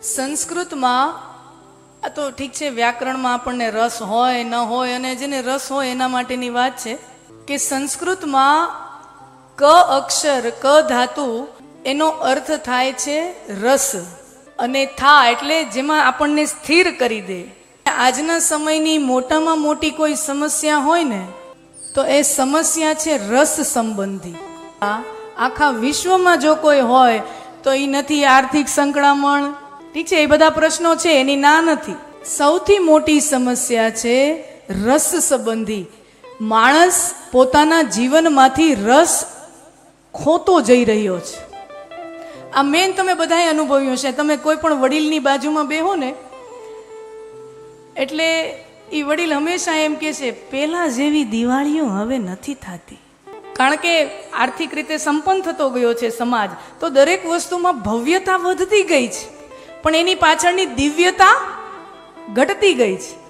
સંસ્કૃતમાં આ તો ઠીક છે, વ્યાકરણમાં આપણને રસ હોય ન હોય, અને જેને રસ હોય એના માટેની વાત છે કે સંસ્કૃતમાં ક અક્ષર, ક ધાતુ, એનો અર્થ થાય છે રસ, અને થા એટલે જેમાં આપણને સ્થિર કરી દે. આજના સમયની મોટામાં મોટી કોઈ સમસ્યા હોય ને તો એ સમસ્યા છે રસ સંબંધી. આખા વિશ્વમાં જો કોઈ હોય તો એ નથી આર્થિક સંકળામણ, ઠીક છે, એ બધા પ્રશ્નો છે, એની ના નથી. સૌથી મોટી સમસ્યા છે રસ સંબંધી. માણસ પોતાના જીવનમાંથી રસ ખોતો જઈ રહ્યો છે. આ મેન તમે બધાએ અનુભવ્યું છે. તમે કોઈ પણ વડીલની બાજુમાં બેહો ને એટલે એ વડીલ હંમેશા એમ કહે છે, પેલા જેવી દિવાળીઓ હવે નથી થતી. કારણ કે આર્થિક રીતે સંપન્ન થતો ગયો છે સમાજ, તો દરેક વસ્તુમાં ભવ્યતા વધતી ગઈ છે, પણ એની પાછળની દિવ્યતા ઘટતી ગઈ છે.